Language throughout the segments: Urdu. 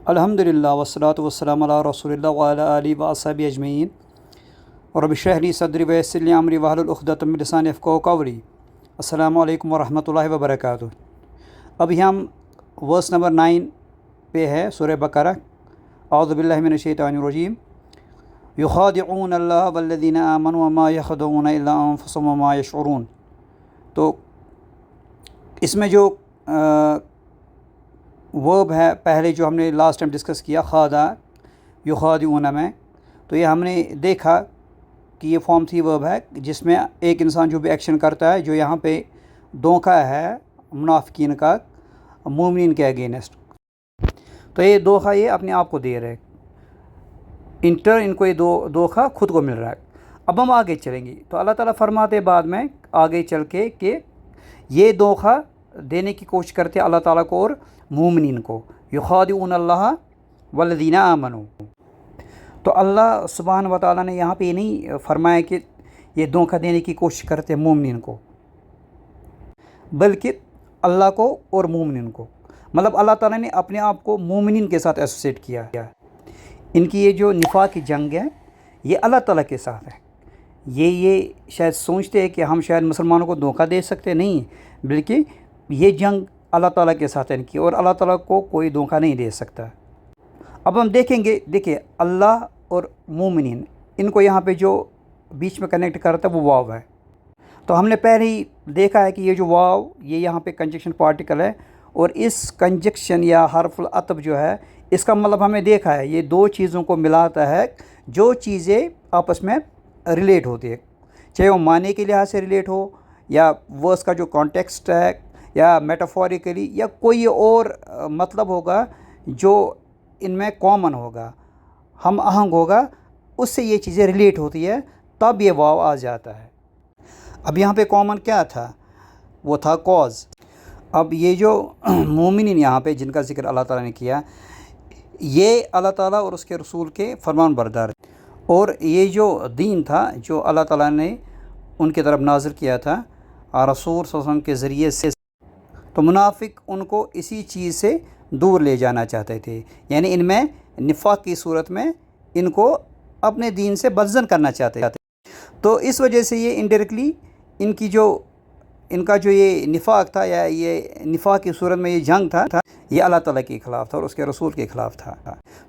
الحمدللہ والصلاۃ والسلام علی رسول اللہ وعلی آلہ وصحبہ اجمعین رب اشرح لی صدری ویسر لی امری واحلل عقدۃ من لسانی یفقہوا قولی۔ السلام علیکم ورحمۃ اللہ وبرکاتہ۔ ابھی ہم ورس نمبر 9 پہ ہے سورہ بقرہ۔ اعوذ باللہ من الشیطان الرجیم۔ یخادعون اللہ والذین آمنوا وما یخدعون الا انفسهم وما یشعرون۔ تو اس میں جو ورب ہے پہلے جو ہم نے لاسٹ ٹائم ڈسکس کیا خادع یخادعون میں، تو یہ ہم نے دیکھا کہ یہ فارم 3 ورب ہے جس میں ایک انسان جو بھی ایکشن کرتا ہے، جو یہاں پہ دھوکہ ہے منافقین کا مومنین کے اگینسٹ، تو یہ دھوکہ یہ اپنے آپ کو دے رہے، ان کو یہ دھوکہ خود کو مل رہا ہے۔ اب ہم آگے چلیں گے تو اللہ تعالیٰ فرماتے بعد میں آگے چل کے کہ یہ دھوکہ دینے کی کوشش کرتے اللہ تعالیٰ کو اور مومنین کو، یخادعون اللہ والذین آمنوا۔ تو اللہ سبحانہ و تعالیٰ نے یہاں پہ یہ نہیں فرمایا کہ یہ دھوکہ دینے کی کوشش کرتے مومنین کو، بلکہ اللہ کو اور مومنین کو، مطلب اللہ تعالیٰ نے اپنے آپ کو مومنین کے ساتھ ایسوسیٹ کیا۔ ان کی یہ جو نفاق کی جنگ ہے یہ اللہ تعالیٰ کے ساتھ ہے۔ یہ شاید سوچتے ہیں کہ ہم شاید مسلمانوں کو دھوکہ دے سکتے، نہیں، بلکہ یہ جنگ اللہ تعالیٰ کے ساتھ ہے ان کی، اور اللہ تعالیٰ کو کوئی دھوکہ نہیں دے سکتا۔ اب ہم دیکھیں گے، دیکھیں اللہ اور مومنین، ان کو یہاں پہ جو بیچ میں کنیکٹ کرتا ہے وہ واو ہے۔ تو ہم نے پہلے ہی دیکھا ہے کہ یہ جو واو یہ یہاں پہ کنجکشن پارٹیکل ہے، اور اس کنجکشن یا حرف العطف جو ہے اس کا مطلب ہمیں دیکھا ہے یہ دو چیزوں کو ملاتا ہے جو چیزیں آپس میں ریلیٹ ہوتی ہے، چاہے وہ معنی کے لحاظ سے ریلیٹ ہو یا ورس کا جو کانٹیکسٹ ہے یا میٹافوریکلی یا کوئی اور مطلب ہوگا جو ان میں کامن ہوگا، ہم آہنگ ہوگا، اس سے یہ چیزیں ریلیٹ ہوتی ہے، تب یہ واو آ جاتا ہے۔ اب یہاں پہ کامن کیا تھا؟ وہ تھا کاز۔ اب یہ جو مومنین یہاں پہ جن کا ذکر اللہ تعالیٰ نے کیا، یہ اللہ تعالیٰ اور اس کے رسول کے فرمان بردار، اور یہ جو دین تھا جو اللہ تعالیٰ نے ان کی طرف نازل کیا تھا رسول صلی اللہ علیہ وسلم کے ذریعے سے، تو منافق ان کو اسی چیز سے دور لے جانا چاہتے تھے، یعنی ان میں نفاق کی صورت میں ان کو اپنے دین سے بدزن کرنا چاہتے تھے۔ تو اس وجہ سے یہ انڈائریکٹلی ان کا جو یہ نفاق تھا یا یہ نفاق کی صورت میں یہ جنگ تھا یہ اللہ تعالیٰ کے خلاف تھا اور اس کے رسول کے خلاف تھا۔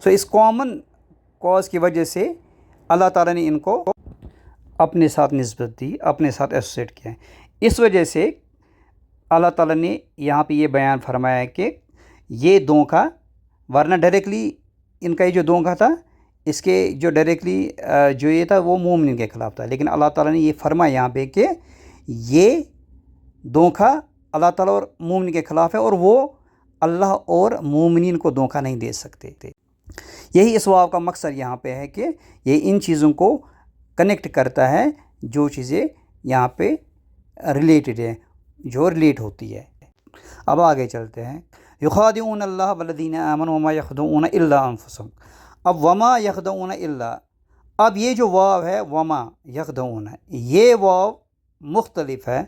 سو اس کامن کاز کی وجہ سے اللہ تعالیٰ نے ان کو اپنے ساتھ نسبت دی، اپنے ساتھ ایسوسیٹ کیا۔ اس وجہ سے اللہ تعالیٰ نے یہاں پہ یہ بیان فرمایا کہ یہ دھوکہ، ورنہ ڈائریکٹلی ان کا یہ جو دھوکہ تھا اس کے جو ڈائریکٹلی جو یہ تھا وہ مومنین کے خلاف تھا، لیکن اللہ تعالیٰ نے یہ فرمایا یہاں پہ کہ یہ دھوکہ اللہ تعالیٰ اور مومن کے خلاف ہے، اور وہ اللہ اور مومنین کو دھوکہ نہیں دے سکتے تھے۔ یہی اس واو کا مقصد یہاں پہ ہے کہ یہ ان چیزوں کو کنیکٹ کرتا ہے جو چیزیں یہاں پہ ریلیٹڈ ہیں، جو ریلیٹ ہوتی ہے۔ اب آگے چلتے ہیں۔ یخادعون اللہ والذین آمنوا وما یخدعون الا انفسهم۔ اب وما یخدعون الا، اب یہ جو واو ہے وما یخدعون، یہ واو مختلف ہے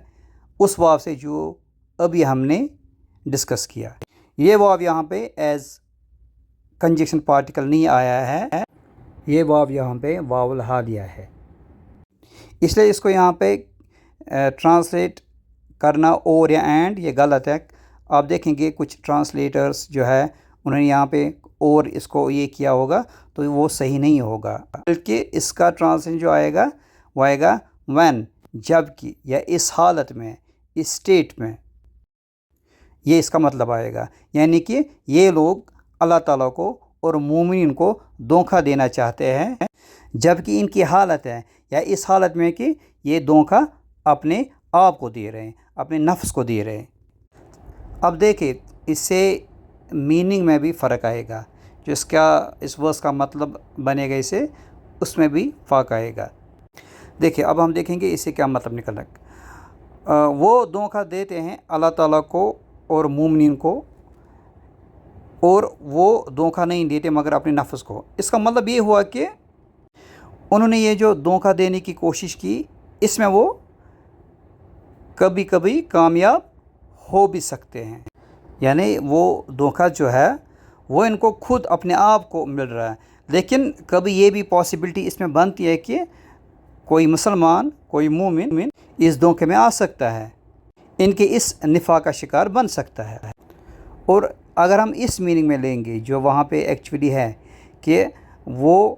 اس واو سے جو ابھی ہم نے ڈسکس کیا۔ یہ واو یہاں پہ ایز کنجکشن پارٹیکل نہیں آیا ہے، یہ واو یہاں پہ واو الحالیہ ہے، اس لیے اس کو یہاں پہ ٹرانسلیٹ کرنا اور یا اینڈ یہ غلط ہے۔ آپ دیکھیں گے کچھ ٹرانسلیٹرز جو ہے انہوں نے یہاں پہ اور اس کو یہ کیا ہوگا تو وہ صحیح نہیں ہوگا، بلکہ اس کا ٹرانسلیشن جو آئے گا وہ آئے گا وین، جب کہ، یا اس حالت میں، اس اسٹیٹ میں، یہ اس کا مطلب آئے گا، یعنی کہ یہ لوگ اللہ تعالیٰ کو اور مومنین کو دھوکہ دینا چاہتے ہیں جب کہ ان کی حالت ہے یا اس حالت میں کہ یہ دھوکہ اپنے آپ کو دے رہے ہیں، اپنے نفس کو دے رہے ہیں۔ اب دیکھیں اس سے میننگ میں بھی فرق آئے گا، جو اس ورس کا مطلب بنے گا اسے، اس میں بھی فرق آئے گا۔ دیکھیں اب ہم دیکھیں گے اس سے کیا مطلب نکل رہا ہے۔ وہ دھوکہ دیتے ہیں اللہ تعالیٰ کو اور مومنین کو، اور وہ دھوکہ نہیں دیتے مگر اپنے نفس کو۔ اس کا مطلب یہ ہوا کہ انہوں نے یہ جو دھوکہ دینے کی کوشش کی اس میں وہ کبھی کبھی کامیاب ہو بھی سکتے ہیں، یعنی وہ دھوکہ جو ہے وہ ان کو خود اپنے آپ کو مل رہا ہے. لیکن کبھی یہ بھی پاسبلٹی اس میں بنتی ہے کہ کوئی مسلمان، کوئی مومن اس دھوکے میں آ سکتا ہے، ان کے اس نفاق کا شکار بن سکتا ہے. اور اگر ہم اس میننگ میں لیں گے جو وہاں پہ ایکچولی ہے کہ وہ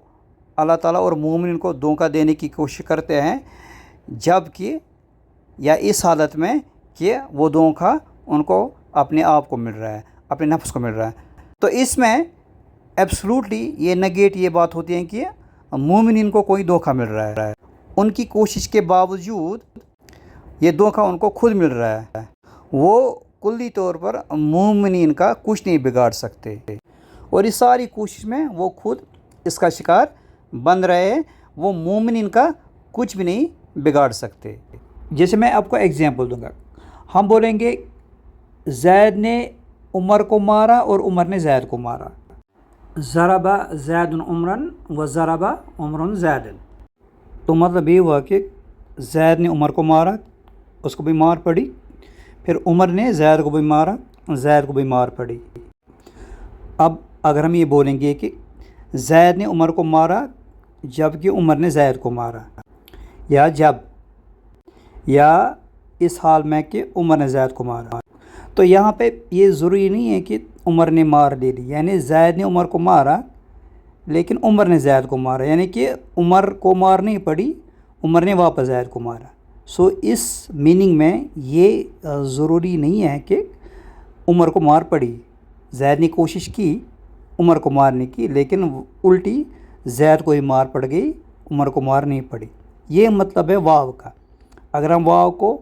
اللہ تعالیٰ اور مومن کو دھوکہ دینے کی کوشش کرتے ہیں، جب کہ یا اس حالت میں کہ وہ دھوکہ ان کو اپنے آپ کو مل رہا ہے، اپنے نفس کو مل رہا ہے. تو اس میں ایبسلوٹلی یہ نگیٹ یہ بات ہوتی ہے کہ مومنین کو کوئی دھوکہ مل رہا ہے، ان کی کوشش کے باوجود یہ دھوکہ ان کو خود مل رہا ہے. وہ کلی طور پر مومنین کا کچھ نہیں بگاڑ سکتے، اور اس ساری کوشش میں وہ خود اس کا شکار بن رہے ہیں. وہ مومنین کا کچھ بھی نہیں بگاڑ سکتے. جیسے میں آپ کو ایگزامپل دوں گا، ہم بولیں گے زید نے عمر کو مارا اور عمر نے زید کو مارا. ضربہ زید عمرن و ضربہ عمر زید. تو مطلب یہ ہوا کہ زید نے عمر کو مارا، اس کو بھی مار پڑی، پھر عمر نے زید کو بھی مارا، زید کو بھی مار پڑی. اب اگر ہم یہ بولیں گے کہ زید نے عمر کو مارا جب کہ عمر نے زید کو مارا، یا اس حال میں کہ عمر نے زید کو مارا، تو یہاں پہ یہ ضروری نہیں ہے کہ عمر نے مار دے دی. یعنی زید نے عمر کو مارا لیکن عمر نے زید کو مارا، یعنی کہ عمر کو مار نہیں پڑی، عمر نے واپس زید کو مارا. اس میننگ میں یہ ضروری نہیں ہے کہ عمر کو مار پڑی. زید نے کوشش کی عمر کو مارنے کی، لیکن الٹی زید کو ہی مار پڑ گئی، عمر کو مار نہیں پڑی. یہ مطلب ہے واو کا. اگر ہم واو کو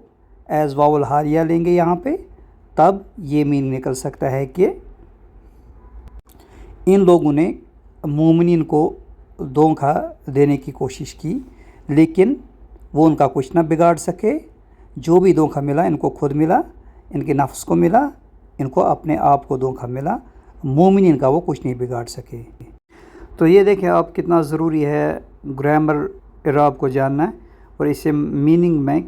ایز واو الحالیہ لیں گے یہاں پہ، تب یہ میننگ نکل سکتا ہے کہ ان لوگوں نے مومنین کو دھوکہ دینے کی کوشش کی، لیکن وہ ان کا کچھ نہ بگاڑ سکے. جو بھی دھوکہ ملا ان کو خود ملا، ان کے نفس کو ملا، ان کو اپنے آپ کو دھوکہ ملا. مومنین کا وہ کچھ نہیں بگاڑ سکے. تو یہ دیکھیں آپ کتنا ضروری ہے گرامر اعراب کو جاننا، اور اسے میننگ میں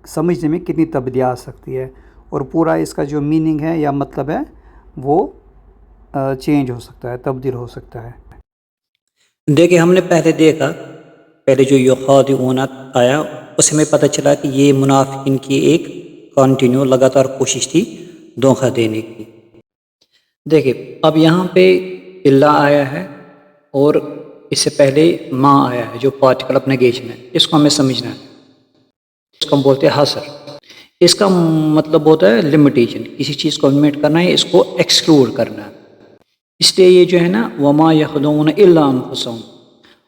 سمجھنے میں کتنی تبدیلی آ سکتی ہے، اور پورا اس کا جو میننگ ہے یا مطلب ہے وہ چینج ہو سکتا ہے، تبدیل ہو سکتا ہے. دیکھیں ہم نے پہلے جو یخادعون آیا، اس میں پتہ چلا کہ یہ منافقین کی ایک کنٹینیو لگاتار کوشش تھی دھوکہ دینے کی. دیکھیں اب یہاں پہ اللہ آیا ہے اور اس سے پہلے ما آیا ہے جو پارٹیکل آف نیگیشن ہے. اس کو ہمیں سمجھنا ہے. اس کو ہم بولتے ہیں حصر. اس کا مطلب ہوتا ہے لمیٹیشن، کسی چیز کو لمٹ کرنا ہے، اس کو ایکسکلوڈ کرنا ہے. اس لیے یہ جو ہے نا وما یخدعون الا انفسهم،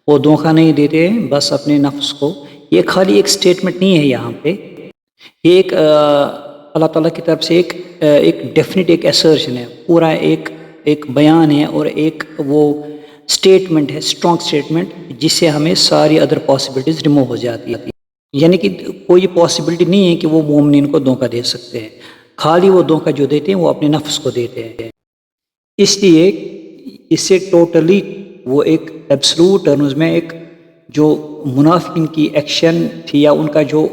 وہ دھوکہ نہیں دیتے ہیں بس اپنے نفس کو. یہ خالی ایک سٹیٹمنٹ نہیں ہے یہاں پہ، یہ ایک اللہ تعالیٰ کی طرف سے ایک ڈیفینٹ ایک ایسرشن ہے، پورا ایک بیان ہے، اور ایک وہ سٹیٹمنٹ ہے، اسٹرانگ سٹیٹمنٹ، جس سے ہمیں ساری ادر پاسبلٹیز ریموو ہو جاتی ہے. یعنی کہ کوئی پاسبلٹی نہیں ہے کہ وہ مومنین کو دھوکہ دے سکتے ہیں. خالی وہ دھوکہ جو دیتے ہیں وہ اپنے نفس کو دیتے ہیں. اس لیے اس سے ٹوٹلی وہ ایک ایبسلوٹ ٹرمز میں ایک جو منافقین کی ایکشن تھی یا ان کا جو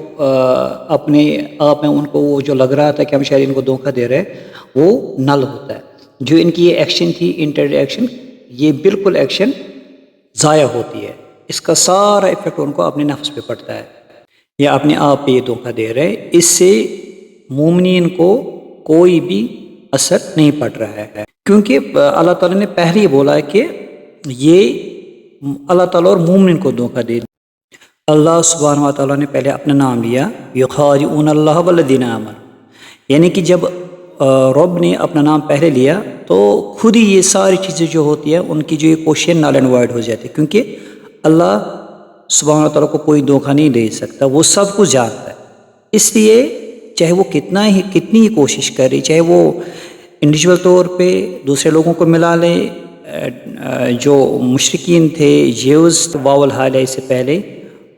اپنے آپ میں ان کو وہ جو لگ رہا تھا کہ ہم شاید ان کو دھوکہ دے رہے، وہ نل ہوتا ہے. جو ان کی یہ ایکشن تھی انٹر ایکشن، یہ بالکل ایکشن ضائع ہوتی ہے. اس کا سارا ایفیکٹ ان کو اپنے نفس پہ پڑتا ہے یا اپنے آپ پہ یہ دھوکہ دے رہے. اس سے مومنین کو کوئی بھی اثر نہیں پڑ رہا ہے، کیونکہ اللہ تعالیٰ نے پہلے ہی بولا ہے کہ یہ اللہ تعالیٰ اور مومن کو دھوکہ دے. اللہ سبحانہ و تعالیٰ نے پہلے اپنا نام لیا یخادعون اللہ والذین آمنوا، یعنی کہ جب رب نے اپنا نام پہلے لیا تو خود ہی یہ ساری چیزیں جو ہوتی ہیں ان کی جو یہ کوششیں نال اینڈ وائڈ ہو جاتی ہے، کیونکہ اللہ سبحانہ و تعالیٰ کو کوئی دھوکہ نہیں دے سکتا، وہ سب کچھ جانتا ہے. اس لیے چاہے وہ کتنی ہی کوشش کرے، چاہے وہ انڈیویجول طور پہ دوسرے لوگوں کو ملا لے، جو مشرکین تھے جیوز واول حالیہ سے پہلے،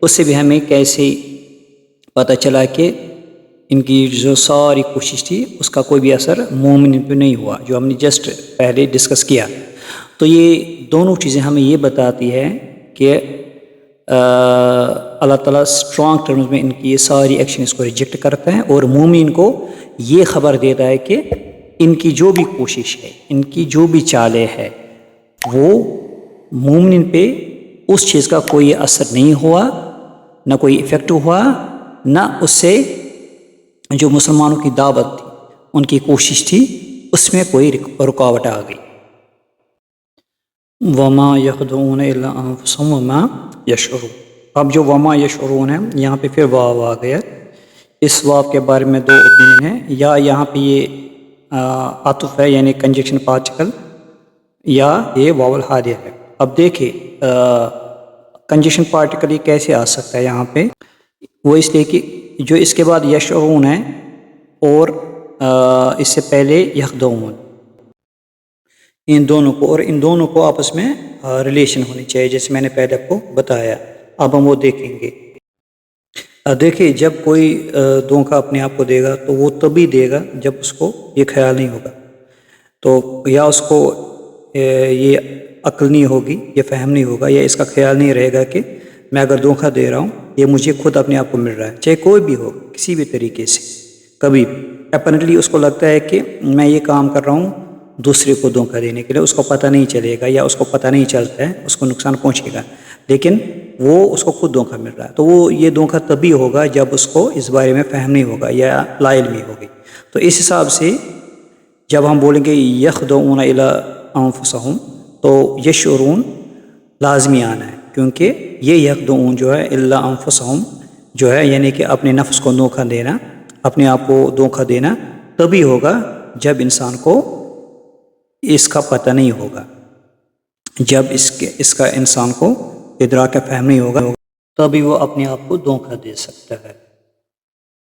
اس سے بھی ہمیں کیسے پتہ چلا کہ ان کی جو ساری کوشش تھی اس کا کوئی بھی اثر مومن پہ نہیں ہوا، جو ہم نے جسٹ پہلے ڈسکس کیا. تو یہ دونوں چیزیں ہمیں یہ بتاتی ہے کہ اللہ تعالیٰ اسٹرانگ ٹرمز میں ان کی یہ ساری ایکشنز کو ریجیکٹ کرتا ہے، اور مومن کو یہ خبر دیتا ہے کہ ان کی جو بھی کوشش ہے، ان کی جو بھی چالیں ہے، وہ مومن پہ اس چیز کا کوئی اثر نہیں ہوا، نہ کوئی ایفیکٹ ہوا، نہ اس سے جو مسلمانوں کی دعوت تھی، ان کی کوشش تھی، اس میں کوئی رکاوٹ آ گئی۔ وما یخدعون الا انفسهم وما یشعرون۔ اب جو وما یشعرون ہے، یہاں پہ پھر واو آ گیا۔ اس واو کے بارے میں دو اوپینین ہیں، یا یہاں پہ یہ عطف ہے یعنی کنجکشن پارٹیکل، یا یہ واو الحادیہ ہے۔ اب دیکھیں کنجکشن پارٹیکل یہ کیسے آ سکتا ہے یہاں پہ؟ وہ اس لیے کہ جو اس کے بعد یشعرون ہے اور اس سے پہلے یخدعون، ان دونوں کو آپس میں ریلیشن ہونی چاہیے، جیسے میں نے پہلے آپ کو بتایا۔ اب ہم وہ دیکھیں گے۔ دیکھیں جب کوئی دھوکہ اپنے آپ کو دے گا تو وہ تبھی دے گا جب اس کو یہ خیال نہیں ہوگا، تو یا اس کو یہ عقل نہیں ہوگی، یہ فہم نہیں ہوگا، یا اس کا خیال نہیں رہے گا کہ میں اگر دھوکہ دے رہا ہوں یہ مجھے خود اپنے آپ کو مل رہا ہے، چاہے کوئی بھی ہو، کسی بھی طریقے سے۔ کبھی اپنٹلی اس کو لگتا ہے کہ میں یہ کام کر رہا ہوں دوسرے کو دھوکہ دینے کے لیے، اس کو پتہ نہیں چلے گا، یا اس کو پتہ نہیں چلتا ہے، اس کو نقصان پہنچے گا، لیکن وہ اس کو خود دھوکہ مل رہا ہے، تو وہ یہ دھوکہ تبھی ہوگا جب اس کو اس بارے میں فہم نہیں ہوگا یا لا علمی ہوگی۔ تو اس حساب سے جب ہم بولیں گے یخدعون الی انفسہم تو یشعرون لازمی آنا ہے، کیونکہ یہ یخدعون جو ہے الی انفسہم جو ہے یعنی کہ اپنے نفس کو دھوکہ دینا، اپنے آپ کو دھوکہ دینا تبھی ہوگا جب انسان کو اس کا پتہ نہیں ہوگا، جب اس کا انسان کو ادراک فہم نہیں ہوگا، تبھی وہ اپنے آپ کو دھوکہ دے سکتا ہے۔